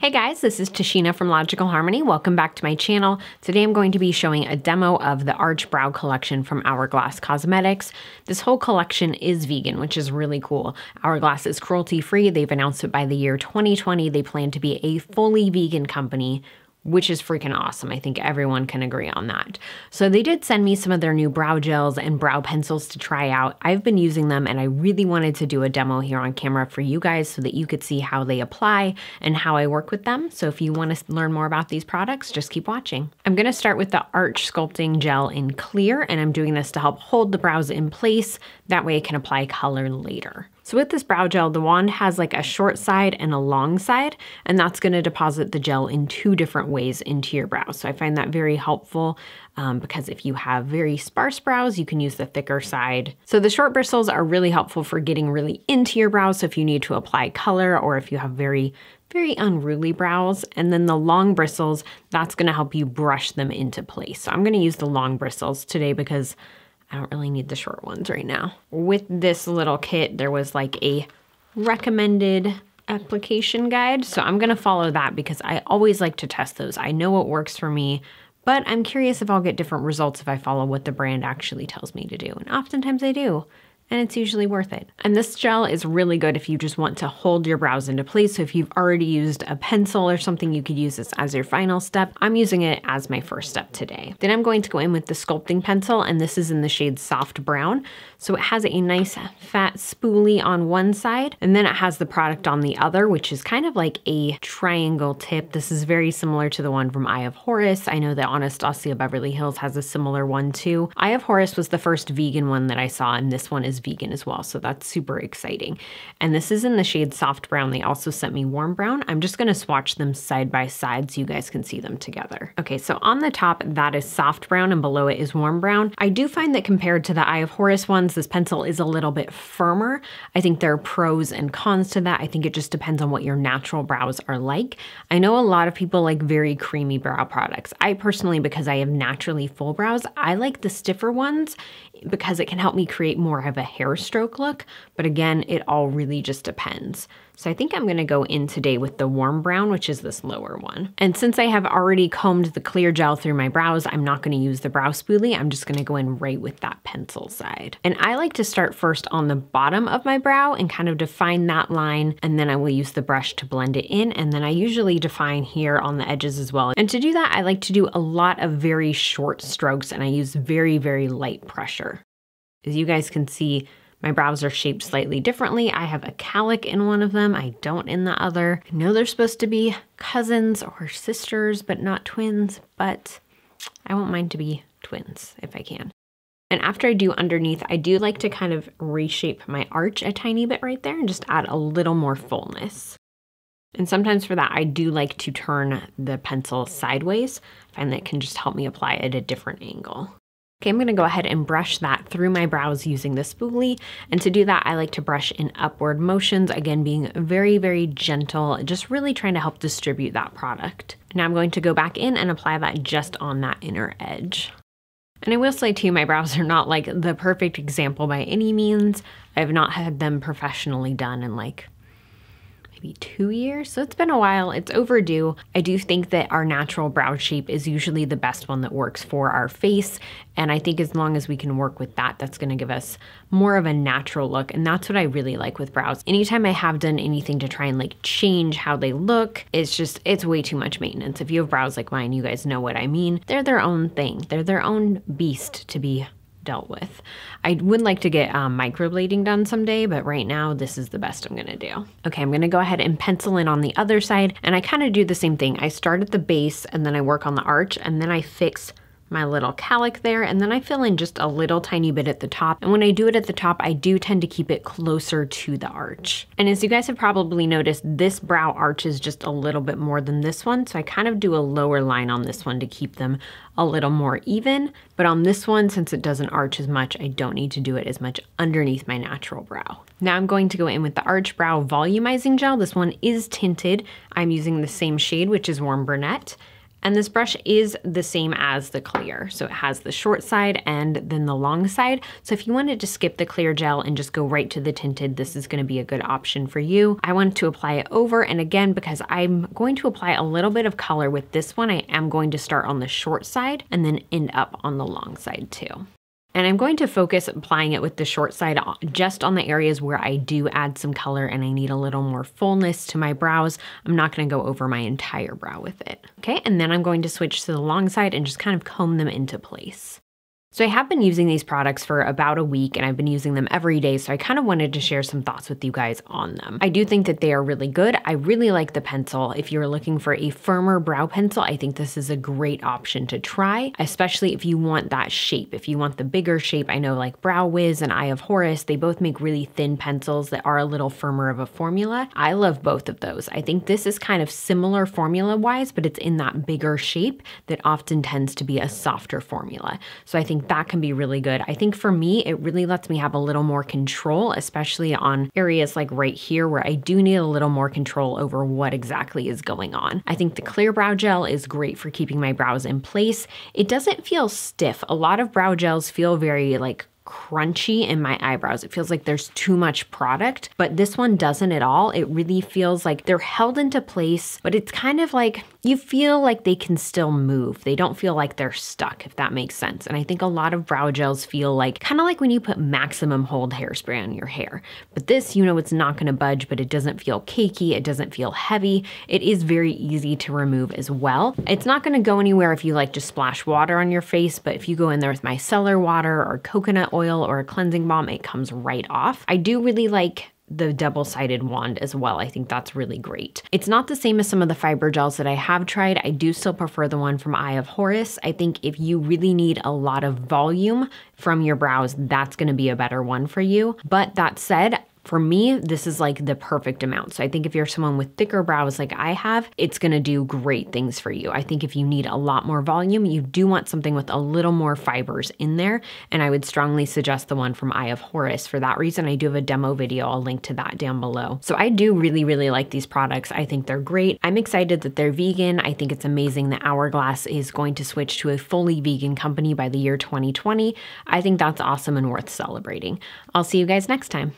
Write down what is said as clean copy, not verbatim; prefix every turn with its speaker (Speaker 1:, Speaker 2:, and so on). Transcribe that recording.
Speaker 1: Hey guys, this is Tashina from Logical Harmony. Welcome back to my channel. Today I'm going to be showing a demo of the Arch Brow Collection from Hourglass Cosmetics. This whole collection is vegan, which is really cool. Hourglass is cruelty-free. They've announced it by the year 2020. They plan to be a fully vegan company, which is freaking awesome. I think everyone can agree on that. So they did send me some of their new brow gels and brow pencils to try out. I've been using them and I really wanted to do a demo here on camera for you guys so that you could see how they apply and how I work with them. So if you want to learn more about these products, just keep watching. I'm gonna start with the Arch Sculpting Gel in clear, and I'm doing this to help hold the brows in place. That way I can apply color later. So with this brow gel, the wand has like a short side and a long side, and that's gonna deposit the gel in two different ways into your brows. So I find that very helpful because if you have very sparse brows, you can use the thicker side. So the short bristles are really helpful for getting really into your brows. So if you need to apply color or if you have very unruly brows. And then the long bristles, that's gonna help you brush them into place. So I'm gonna use the long bristles today because I don't really need the short ones right now. With this little kit, there was like a recommended application guide. So I'm gonna follow that because I always like to test those. I know what works for me, but I'm curious if I'll get different results if I follow what the brand actually tells me to do. And oftentimes I do. And it's usually worth it. And this gel is really good if you just want to hold your brows into place. So if you've already used a pencil or something, you could use this as your final step. I'm using it as my first step today. Then I'm going to go in with the Sculpting Pencil, and this is in the shade Soft Brown. So it has a nice fat spoolie on one side, and then it has the product on the other, which is kind of like a triangle tip. This is very similar to the one from Eye of Horus. I know that Anastasia Beverly Hills has a similar one too. Eye of Horus was the first vegan one that I saw, and this one is vegan as well, so that's super exciting. And this is in the shade Soft Brown. They also sent me Warm Brown. I'm just gonna swatch them side by side so you guys can see them together. Okay, so on the top, that is Soft Brown, and below it is Warm Brown. I do find that compared to the Eye of Horus ones, this pencil is a little bit firmer. I think there are pros and cons to that. I think it just depends on what your natural brows are like. I know a lot of people like very creamy brow products. I personally, because I have naturally full brows, I like the stiffer ones because it can help me create more of a hair stroke look. But again, it all really just depends. So I think I'm gonna go in today with the Warm Brown, which is this lower one. And since I have already combed the clear gel through my brows, I'm not gonna use the brow spoolie. I'm just gonna go in right with that pencil side. And I like to start first on the bottom of my brow and kind of define that line. And then I will use the brush to blend it in. And then I usually define here on the edges as well. And to do that, I like to do a lot of very short strokes, and I use very light pressure. As you guys can see, my brows are shaped slightly differently. I have a calic in one of them. I don't in the other. I know they're supposed to be cousins or sisters, but not twins, but I won't mind to be twins if I can. And after I do underneath, I do like to kind of reshape my arch a tiny bit right there and just add a little more fullness. And sometimes for that, I do like to turn the pencil sideways. I find that can just help me apply at a different angle. Okay, I'm gonna go ahead and brush that through my brows using the spoolie. And to do that, I like to brush in upward motions, again, being very gentle, just really trying to help distribute that product. Now I'm going to go back in and apply that just on that inner edge. And I will say too, my brows are not like the perfect example by any means. I have not had them professionally done in like maybe 2 years, so it's been a while. It's overdue. I do think that our natural brow shape is usually the best one that works for our face, and I think as long as we can work with that, that's gonna give us more of a natural look, and that's what I really like with brows. Anytime I have done anything to try and like change how they look, it's way too much maintenance. If you have brows like mine, you guys know what I mean. They're their own thing. They're their own beast to be dealt with. I would like to get microblading done someday, but right now this is the best I'm gonna do. Okay, I'm gonna go ahead and pencil in on the other side, and I kind of do the same thing. I start at the base and then I work on the arch, and then I fix my little calic there, and then I fill in just a little tiny bit at the top. And when I do it at the top, I do tend to keep it closer to the arch. And as you guys have probably noticed, this brow arch is just a little bit more than this one, so I kind of do a lower line on this one to keep them a little more even. But on this one, since it doesn't arch as much, I don't need to do it as much underneath my natural brow. Now I'm going to go in with the Arch Brow Volumizing Gel. This one is tinted. I'm using the same shade, which is Warm Brunette. And this brush is the same as the clear. So it has the short side and then the long side. So if you wanted to skip the clear gel and just go right to the tinted, this is gonna be a good option for you. I wanted to apply it over, and again, because I'm going to apply a little bit of color with this one, I am going to start on the short side and then end up on the long side too. And I'm going to focus applying it with the short side just on the areas where I do add some color and I need a little more fullness to my brows. I'm not gonna go over my entire brow with it. Okay, and then I'm going to switch to the long side and just kind of comb them into place. So I have been using these products for about a week and I've been using them every day, so I kind of wanted to share some thoughts with you guys on them. I do think that they are really good. I really like the pencil. If you're looking for a firmer brow pencil, I think this is a great option to try, especially if you want that shape. If you want the bigger shape, I know like Brow Wiz and Eye of Horus, they both make really thin pencils that are a little firmer of a formula. I love both of those. I think this is kind of similar formula-wise, but it's in that bigger shape that often tends to be a softer formula. So I think that can be really good. I think for me, it really lets me have a little more control, especially on areas like right here where I do need a little more control over what exactly is going on. I think the clear brow gel is great for keeping my brows in place. It doesn't feel stiff. A lot of brow gels feel very like crunchy in my eyebrows. It feels like there's too much product, but this one doesn't at all. It really feels like they're held into place, but it's kind of like you feel like they can still move. They don't feel like they're stuck, if that makes sense. And I think a lot of brow gels feel like kind of like when you put maximum hold hairspray on your hair. But this, you know, it's not going to budge, but it doesn't feel cakey. It doesn't feel heavy. It is very easy to remove as well. It's not going to go anywhere if you like to splash water on your face, but if you go in there with micellar water or coconut oil or a cleansing balm, it comes right off. I do really like the double-sided wand as well. I think that's really great. It's not the same as some of the fiber gels that I have tried. I do still prefer the one from Eye of Horus. I think if you really need a lot of volume from your brows, that's gonna be a better one for you. But that said, for me, this is like the perfect amount. So I think if you're someone with thicker brows like I have, it's gonna do great things for you. I think if you need a lot more volume, you do want something with a little more fibers in there. And I would strongly suggest the one from Eye of Horus. For that reason, I do have a demo video. I'll link to that down below. So I do really, really like these products. I think they're great. I'm excited that they're vegan. I think it's amazing that Hourglass is going to switch to a fully vegan company by the year 2020. I think that's awesome and worth celebrating. I'll see you guys next time.